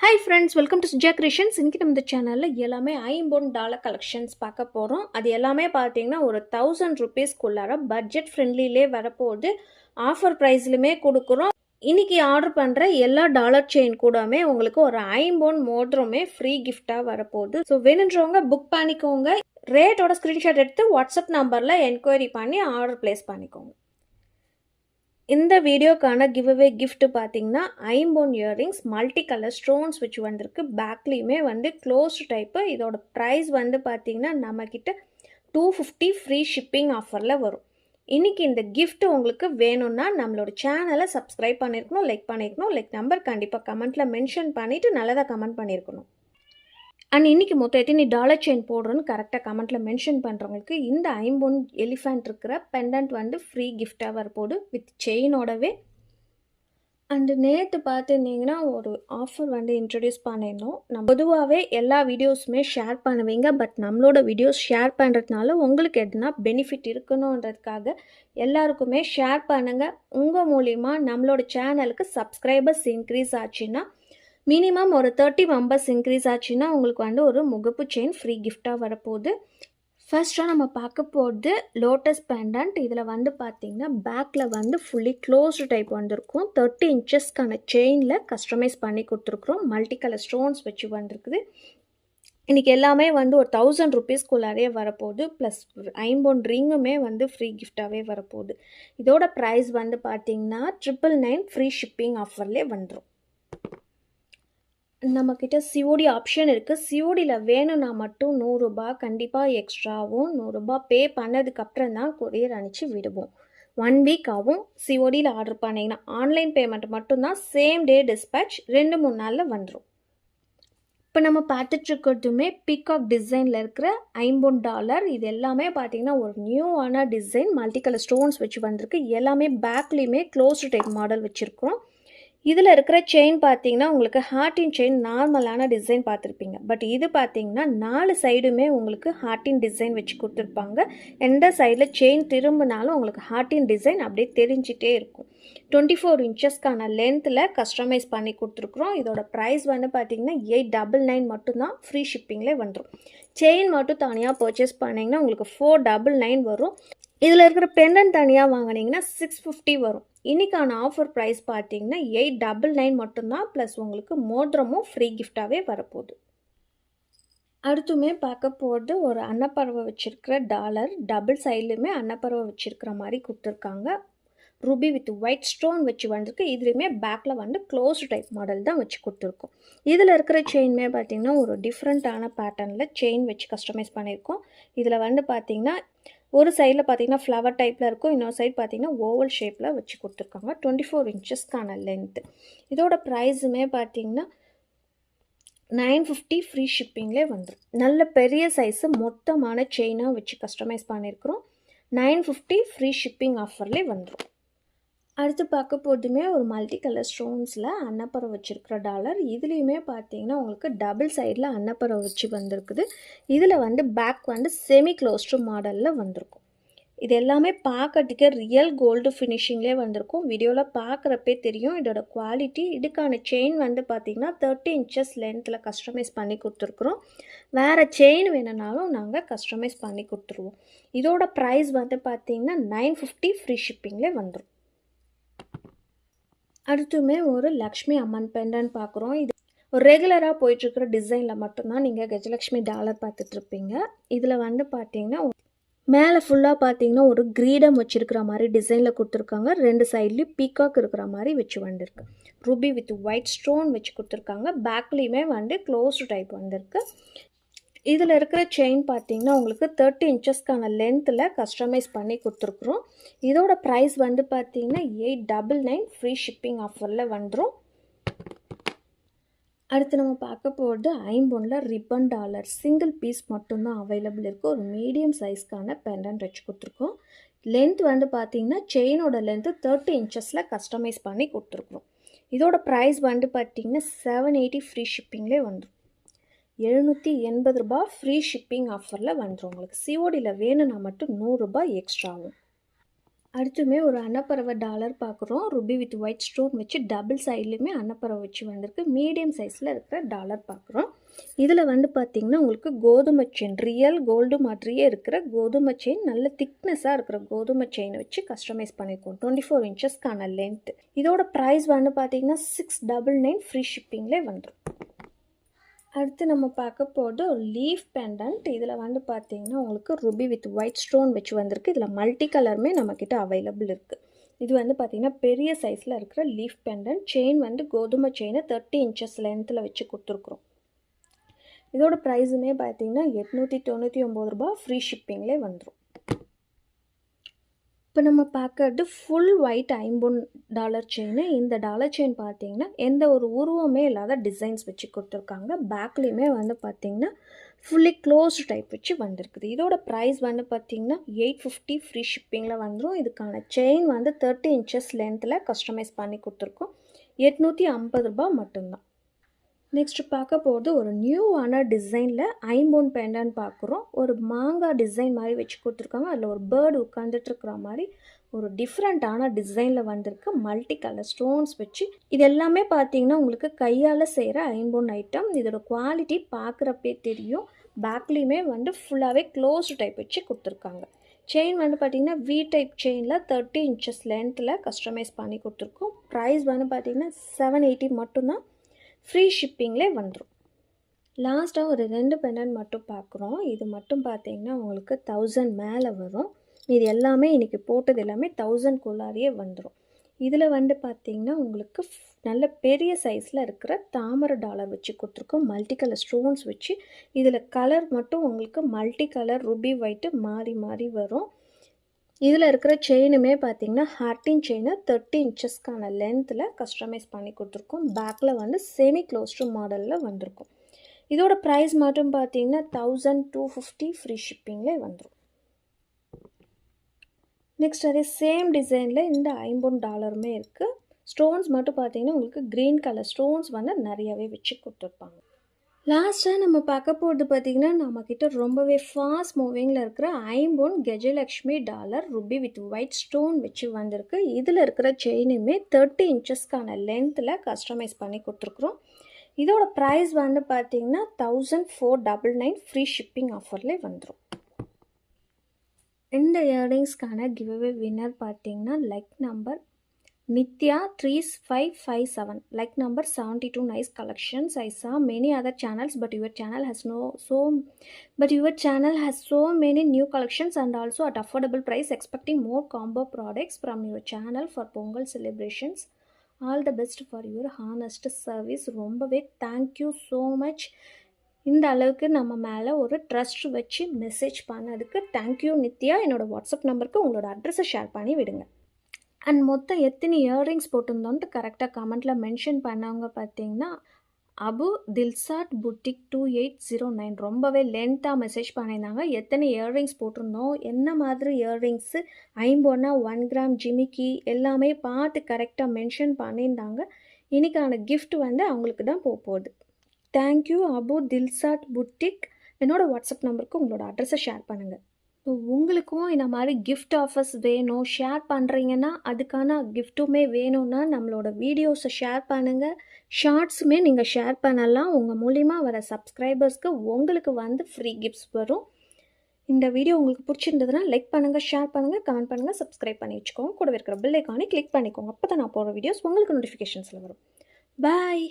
Hi friends, welcome to Suja Creations. இன்னைக்கு நம்ம இந்த சேனல்ல எல்லாமே $50 கலெக்ஷன்ஸ் பார்க்க போறோம். அது எல்லாமே பார்த்தீங்கன்னா ஒரு 1000 ரூபீஸ்க்குள்ளார பட்ஜெட் ஃப்ரெண்ட்லிலே வரப்போகுது. ஆஃபர் ப்ரைஸ்லுமே கொடுக்குறோம். இன்னைக்கு ஆர்டர் பண்ணுற எல்லா டாலர் செயின் கூடமே உங்களுக்கு ஒரு 50 மோதிரமே ஃப்ரீ கிஃப்டாக வரப்போகுது. ஸோ வேணுன்றவங்க புக் பண்ணிக்கோங்க. ரேட்டோட ஸ்க்ரீன்ஷாட் எடுத்து வாட்ஸ்அப் நம்பரில் என்கொயரி பண்ணி ஆர்டர் ப்ளேஸ் பண்ணிக்கோங்க. இந்த வீடியோக்கான கிவ்அவே கிஃப்ட் பார்த்தீங்கன்னா 50 இயரிங்ஸ் மல்டி கலர் ஸ்டோன்ஸ் வச்சு வந்திருக்கு. பேக்லேயுமே வந்து க்ளோஸ்டு டைப்பு. இதோட ப்ரைஸ் வந்து பார்த்தீங்கன்னா நம்மக்கிட்ட 250 ஃப்ரீ ஷிப்பிங் ஆஃபரில் வரும். இன்றைக்கி இந்த கிஃப்ட் உங்களுக்கு வேணும்னா நம்மளோட சேனலை சப்ஸ்கிரைப் பண்ணியிருக்கணும், லைக் நம்பர் கண்டிப்பாக கமெண்ட்டில் மென்ஷன் பண்ணிவிட்டு நல்லதாக கமெண்ட் பண்ணியிருக்கணும். அண்ட் இன்றைக்கி மொத்தம் எத்தனை டாலர் செயின் போடுறோன்னு கரெக்டாக கமெண்ட்டில் மென்ஷன் பண்ணுறவங்களுக்கு இந்த 50 எலிஃபண்ட் இருக்கிற பெண்டன்ட் வந்து ஃப்ரீ கிஃப்டாக வரப்போகுது வித் செயினோடவே. அண்டு நேற்று பார்த்துருந்தீங்கன்னா ஒரு ஆஃபர் வந்து இன்ட்ரடியூஸ் பண்ணியிருந்தோம். நம்ம பொதுவாகவே எல்லா வீடியோஸுமே ஷேர் பண்ணுவீங்க. பட் நம்மளோட வீடியோஸ் ஷேர் பண்ணுறதுனால உங்களுக்கு எதுனா பெனிஃபிட் இருக்கணுன்றதுக்காக எல்லாருக்குமே ஷேர் பண்ணுங்கள். உங்கள் மூலிமா நம்மளோட சேனலுக்கு சப்ஸ்கிரைபர்ஸ் இன்க்ரீஸ் ஆச்சுன்னா மினிமம் ஒரு 30 மெம்பர்ஸ் இன்க்ரீஸ் ஆச்சுன்னா உங்களுக்கு வந்து ஒரு முகப்பு செயின் ஃப்ரீ கிஃப்டாக வரப்போகுது. ஃபர்ஸ்ட்டாக நம்ம பார்க்க போகிறது லோட்டஸ் பெண்டன்ட். இதில் வந்து பார்த்திங்கன்னா பேக்கில் வந்து ஃபுல்லி க்ளோஸ்டு டைப் வந்திருக்கும். 30 இன்ச்சஸ்க்கான செயினில் கஸ்டமைஸ் பண்ணி கொடுத்துருக்குறோம். மல்டி கலர் ஸ்டோன்ஸ் வச்சு வந்திருக்குது. இன்றைக்கி எல்லாமே வந்து ஒரு 1000 ரூபீஸ்க்குள்ளாரே வரப்போகுது. ப்ளஸ் 50 ரிங்குமே வந்து ஃப்ரீ கிஃப்டாகவே வரப்போகுது. இதோட ப்ரைஸ் வந்து பார்த்திங்கன்னா 999 ஃப்ரீ ஷிப்பிங் ஆஃபர்லேயே வந்துடும். நம்மக்கிட்ட சிஓடி ஆப்ஷன் இருக்குது. சிஓடியில் வேணும்னா மட்டும் 100 ரூபாய் கண்டிப்பாக எக்ஸ்ட்ராவும் 100 ரூபாய் பே பண்ணதுக்கப்புறம் தான் கொரியர் அனுப்பிச்சி விடுவோம். 1 வீக் ஆகும் சிஓடியில் ஆர்டர் பண்ணிங்கன்னா. ஆன்லைன் பேமெண்ட் மட்டும்தான் சேம் டே டிஸ்பேச் 2-3 நாளில் வந்துடும். இப்போ நம்ம பார்த்துட்ருக்கிறதுமே பீகாக் டிசைனில் இருக்கிற $50. இது எல்லாமே பார்த்திங்கன்னா ஒரு நியூவான டிசைன் மல்டி கலர் ஸ்டோன்ஸ் வச்சு வந்திருக்கு. எல்லாமே பேக்லேயுமே க்ளோஸ்டு டைப் மாடல் வச்சுருக்கிறோம். இதில் இருக்கிற செயின் பார்த்தீங்கன்னா உங்களுக்கு ஹார்ட்டின் செயின் நார்மலான டிசைன் பார்த்துருப்பீங்க. பட் இது பார்த்தீங்கன்னா 4 சைடுமே உங்களுக்கு ஹார்ட்டின் டிசைன் வச்சு கொடுத்துருப்பாங்க. எந்த சைடில் செயின் திரும்பினாலும் உங்களுக்கு ஹார்ட்டின் டிசைன் அப்படியே தெரிஞ்சிட்டே இருக்கும். 24 இன்ச்சஸ்க்கான லென்த்தில் கஸ்டமைஸ் பண்ணி கொடுத்துருக்குறோம். இதோட ப்ரைஸ் வந்து பார்த்தீங்கன்னா 899 மட்டும்தான் ஃப்ரீ ஷிப்பிங்லேயே வந்துடும். செயின் மட்டும் தனியாக பர்ச்சேஸ் பண்ணிங்கன்னா உங்களுக்கு 499 வரும். இதில் இருக்கிற பெண்டன்ட் தனியாக வாங்கினீங்கன்னா 650 வரும். இன்றைக்கான ஆஃபர் ப்ரைஸ் பார்த்தீங்கன்னா 899 மட்டும்தான். ப்ளஸ் உங்களுக்கு மோதிரமும் ஃப்ரீ கிஃப்டாகவே வரப்போகுது. அடுத்துமே பார்க்க போகிறது ஒரு அன்னப்பறவை வச்சுருக்கிற டாலர். டபுள் சைட்லையுமே அன்னப்பறவை வச்சுருக்கிற மாதிரி கொடுத்துருக்காங்க. ரூபி வித் ஒயிட் ஸ்டோன் வச்சு வந்திருக்கு. இதுலேயுமே பேக்கில் வந்து க்ளோஸ்டு டைப் மாடல் தான் வச்சு கொடுத்துருக்கோம். இதில் இருக்கிற செயின்மே பார்த்திங்கன்னா ஒரு டிஃப்ரெண்ட்டான பேட்டர்னில் செயின் வச்சு கஸ்டமைஸ் பண்ணியிருக்கோம். இதில் வந்து பார்த்திங்கன்னா ஒரு சைடில் பார்த்தீங்கன்னா ஃப்ளவர் டைப்பில் இருக்கும், இன்னொரு சைடு பார்த்தீங்கன்னா ஓவல் ஷேப்பில் வச்சு கொடுத்துருக்காங்க. 24 இன்ச்சஸ்க்கான லென்த்து. இதோட ப்ரைஸுமே பார்த்தீங்கன்னா 950 ஃப்ரீ ஷிப்பிங்லேயே வந்துடும். நல்ல பெரிய சைஸு மொத்தமான செயினாக வச்சு கஸ்டமைஸ் பண்ணியிருக்கிறோம். 950 ஃப்ரீ ஷிப்பிங் ஆஃபர்லேயே வந்துடும். அடுத்து பார்க்க போதுமே ஒரு மல்டி கலர் ஸ்டோன்ஸில் அன்னப்பறவை வச்சுருக்கிற டாலர். இதுலேயுமே பார்த்தீங்கன்னா உங்களுக்கு டபுள் சைடில் அன்னப்பறவை வச்சு வந்திருக்குது. இதில் வந்து பேக் வந்து செமி க்ளோஸ்டு மாடலில் வந்திருக்கும். இது எல்லாமே பார்க்கறதுக்கு ரியல் கோல்டு ஃபினிஷிங்லேயே வந்திருக்கும். வீடியோவில் பார்க்குறப்பே தெரியும் இதோட குவாலிட்டி. இதுக்கான செயின் வந்து பார்த்திங்கன்னா 30 இன்ச்சஸ் லென்த்தில் கஸ்டமைஸ் பண்ணி கொடுத்துருக்குறோம். வேறு செயின் வேணுனாலும் நாங்கள் கஸ்டமைஸ் பண்ணி கொடுத்துருவோம். இதோட ப்ரைஸ் வந்து பார்த்திங்கன்னா 950 ஃப்ரீ ஷிப்பிங்லேயே வந்துடும். அடுத்துமே ஒரு லக்ஷ்மி அம்மன் பெண்டன்ட் பார்க்குறோம். இது ஒரு ரெகுலராக போயிட்டுருக்கிற டிசைனில் மட்டும்தான் நீங்கள் கஜலக்ஷ்மி டாலர் பார்த்துட்ருப்பீங்க. இதில் வந்து பார்த்தீங்கன்னா மேலே ஃபுல்லாக பார்த்தீங்கன்னா ஒரு கிரீடம் வச்சுருக்கிற மாதிரி டிசைனில் கொடுத்துருக்காங்க. 2 சைட்லேயும் பீகாக் இருக்கிற மாதிரி வச்சு வந்திருக்கு. ரூபி வித் ஒயிட் ஸ்டோன் வச்சு கொடுத்துருக்காங்க. பேக்லேயுமே வந்து க்ளோஸ்டு டைப் வந்திருக்கு. இதில் இருக்கிற செயின் பார்த்தீங்கன்னா உங்களுக்கு 30 இன்ச்சஸ்க்கான லென்த்தில் கஸ்டமைஸ் பண்ணி கொடுத்துருக்குறோம். இதோட ப்ரைஸ் வந்து பார்த்தீங்கன்னா 899 ஃப்ரீ ஷிப்பிங் ஆஃபரில் வந்துடும். அடுத்து நம்ம பார்க்க போகிறது 50 ரிப்பன் டாலர். சிங்கிள் பீஸ் மட்டும்தான் அவைலபிள் இருக்குது. ஒரு மீடியம் சைஸ்க்கான பெண்டன்ட் வச்சு கொடுத்துருக்கோம். லென்த் வந்து பார்த்தீங்கன்னா செயினோட லென்த்து 30 இன்ச்சஸில் கஸ்டமைஸ் பண்ணி கொடுத்துருக்குறோம். இதோட ப்ரைஸ் வந்து பார்த்தீங்கன்னா 780 ஃப்ரீ ஷிப்பிங்லேயே வந்துடும். 780 ரூபாய் ஃப்ரீ ஷிப்பிங் ஆஃபரில் வந்துடும். உங்களுக்கு சிஓடியில் வேணும்னா மட்டும் 100 ரூபாய் எக்ஸ்ட்ராவும். அடுத்துமே ஒரு அன்னப்பறவை டாலர் பார்க்குறோம். ருபி வித் ஒயிட் ஸ்டோன் வச்சு டபுள் சைட்லேயுமே அன்னப்பறவை வச்சு வந்திருக்கு. மீடியம் சைஸில் இருக்கிற டாலர் பார்க்குறோம். இதில் வந்து பார்த்திங்கன்னா உங்களுக்கு கோதுமை செயின், ரியல் கோல்டு மாதிரியே இருக்கிற கோதுமை செயின், நல்ல திக்னஸாக இருக்கிற கோதுமை செயினை வச்சு கஸ்டமைஸ் பண்ணியிருக்கோம். 24 இன்ச்சஸ்க்கான லென்த்து. இதோட ப்ரைஸ் வந்து பார்த்திங்கன்னா 699 ஃப்ரீ ஷிப்பிங்லேயே வந்துடும். அடுத்து நம்ம பார்க்க போகிறது ஒரு லீஃப் பெண்டன்ட். இதில் வந்து பார்த்திங்கன்னா உங்களுக்கு ருபி வித் ஒயிட் ஸ்டோன் வச்சு வந்திருக்கு. இதில் மல்டி கலருமே நம்மக்கிட்ட அவைலபிள் இருக்குது. இது வந்து பார்த்திங்கன்னா பெரிய சைஸில் இருக்கிற லீஃப் பெண்டன்ட். செயின் வந்து கோதுமை செயினை 30 இன்ச்சஸ் லென்த்தில் வச்சு கொடுத்துருக்குறோம். இதோட ப்ரைஸுமே பார்த்திங்கன்னா 899 ரூபா ஃப்ரீ ஷிப்பிங்லேயே வந்துடும். இப்போ நம்ம பார்க்கறது ஃபுல் ஒயிட் $50 செயின். இந்த டாலர் செயின் பார்த்தீங்கன்னா எந்த ஒரு உருவமே இல்லாத டிசைன்ஸ் வச்சு கொடுத்துருக்காங்க. பேக்லேயுமே வந்து பார்த்திங்கன்னா ஃபுல்லி க்ளோஸ்டு டைப் வச்சு வந்திருக்குது. இதோட ப்ரைஸ் வந்து பார்த்திங்கன்னா 850 ஃப்ரீ ஷிப்பிங்கில் வந்துடும். இதுக்கான செயின் வந்து 30 இன்ச்சஸ் லென்த்தில் கஸ்டமைஸ் பண்ணி கொடுத்துருக்கோம். 850 ரூபா மட்டும்தான். நெக்ஸ்ட்டு பார்க்க போகிறது ஒரு நியூவான டிசைனில் ஐம்பொன் பெண்டன்ட் பார்க்குறோம். ஒரு மாங்காய் டிசைன் மாதிரி வச்சு கொடுத்துருக்காங்க. அதில் ஒரு பேர்டு உட்காந்துட்ருக்குற மாதிரி ஒரு டிஃப்ரெண்ட்டான டிசைனில் வந்திருக்கு. மல்டி கலர் ஸ்டோன்ஸ் வச்சு இது எல்லாமே பார்த்தீங்கன்னா உங்களுக்கு கையால் செய்கிற ஐம்பொன் ஐட்டம். இதோட குவாலிட்டி பார்க்குறப்பே தெரியும். பேக்லேயுமே வந்து ஃபுல்லாகவே க்ளோஸ்டு டைப் வச்சு கொடுத்துருக்காங்க. செயின் வந்து பார்த்திங்கன்னா வி டைப் செயினில் 30 இன்ச்சஸ் லென்த்தில் கஸ்டமைஸ் பண்ணி கொடுத்துருக்கோம். ப்ரைஸ் வந்து பார்த்திங்கன்னா 780 மட்டும்தான். ஃப்ரீ ஷிப்பிங்லே வந்துடும். லாஸ்ட்டாக ஒரு 2 பெண்டன்ட் மட்டும் பார்க்குறோம். இது மட்டும் பார்த்தீங்கன்னா உங்களுக்கு 1000 மேலே வரும். இது எல்லாமே இன்றைக்கி போட்டது எல்லாமே 1000குள்ளாரியே வந்துடும். இதில் வந்து பார்த்திங்கன்னா உங்களுக்கு நல்ல பெரிய சைஸில் இருக்கிற தாமரை டாலர் வச்சு கொடுத்துருக்கோம். மல்டி கலர் ஸ்டோன்ஸ் வச்சு. இதில் கலர் மட்டும் உங்களுக்கு மல்டி கலர் ருபி ஒயிட்டு மாறி மாறி வரும். இதில் இருக்கிற செயினுமே பார்த்திங்கன்னா ஹார்டின் செயினை 30 இன்ச்சஸ்க்கான லென்த்தில் கஸ்டமைஸ் பண்ணி கொடுத்துருக்கோம். பேக்கில் வந்து செமி க்ளோஸ்டு மாடலில் வந்திருக்கும். இதோட ப்ரைஸ் மட்டும் பார்த்திங்கன்னா 1250 ஃப்ரீ ஷிப்பிங்லே வந்துடும். நெக்ஸ்ட் அதே சேம் டிசைனில் இந்த $50 இருக்குது. ஸ்டோன்ஸ் மட்டும் பார்த்திங்கன்னா உங்களுக்கு க்ரீன் கலர் ஸ்டோன்ஸ் வந்து நிறையவே வச்சு கொடுத்துருப்பாங்க. லாஸ்ட்டாக நம்ம பார்க்க போகிறது பார்த்திங்கன்னா நம்மக்கிட்ட ரொம்பவே ஃபாஸ்ட் மூவிங்கில் இருக்கிற ஐம்பொன் Gajalakshmi dollar ruby with white stone வச்சு வந்திருக்கு. இதில் இருக்கிற செயினுமே 30 இன்ச்சஸ்க்கான லென்த்தில் கஸ்டமைஸ் பண்ணி கொடுத்துருக்குறோம். இதோட ப்ரைஸ் வந்து பார்த்திங்கன்னா 1499 ஃப்ரீ ஷிப்பிங் ஆஃபர்லேயே வந்துடும். இந்த இயரிங்ஸ்க்கான கிவ்அவே வின்னர் பார்த்திங்கன்னா like number Nithya 3557, like number 72, nice collections. I saw many other channels, but your channel has so many new collections and also at affordable price. Expecting more combo products from your channel for Pongal celebrations. All the best for your honest service. ரொம்பவே thank you so much. இந்த அளவுக்கு நம்ம மேலே ஒரு trust வச்சு message பண்ணதுக்கு thank you Nithya. என்னோட WhatsApp நம்பருக்கு உங்களோட அட்ரஸை ஷேர் பண்ணி விடுங்க. அண்ட் மொத்தம் எத்தனை இயரிங்ஸ் போட்டிருந்தோன்ட்டு கரெக்டாக கமெண்ட்டில் மென்ஷன் பண்ணவங்க பார்த்தீங்கன்னா அபு தில்சாட் புட்டிக் 2809 ரொம்பவே லென்த்தாக மெசேஜ் பண்ணியிருந்தாங்க. எத்தனை இயரிங்ஸ் போட்டிருந்தோம், என்ன மாதிரி இயரிங்ஸு, ஐம்பொன்னா 1 கிராம் ஜிமிக்கி எல்லாமே பார்த்து கரெக்டாக மென்ஷன் பண்ணியிருந்தாங்க. இன்றைக்கான கிஃப்ட் வந்து அவங்களுக்கு தான் போகுது. Thank you Abu Dilshad boutique. என்னோடய வாட்ஸ்அப் நம்பருக்கு உங்களோட அட்ரஸை ஷேர் பண்ணுங்கள். ஸோ உங்களுக்கும் இந்த மாதிரி கிஃப்ட் ஆஃபர்ஸ் வேணும், ஷேர் பண்ணுறீங்கன்னா அதுக்கான கிஃப்ட்டுமே வேணும்னா நம்மளோட வீடியோஸை ஷேர் பண்ணுங்கள். ஷார்ட்ஸுமே நீங்கள் ஷேர் பண்ணலாம். உங்கள் மூலிமா வர சப்ஸ்கிரைபர்ஸ்க்கு உங்களுக்கு வந்து ஃப்ரீ கிஃப்ட்ஸ் வரும். இந்த வீடியோ உங்களுக்கு பிடிச்சிருந்ததுன்னா லைக் பண்ணுங்கள், ஷேர் பண்ணுங்கள், கமெண்ட் பண்ணுங்கள், சப்ஸ்கிரைப் பண்ணி வச்சுக்கோங்க. கூட இருக்கிற பெல் ஐக்கானை கிளிக் பண்ணிக்கோங்க. அப்போ தான் நான் போகிற வீடியோஸ் உங்களுக்கு நோட்டிஃபிகேஷன்ஸில் வரும். பாய்.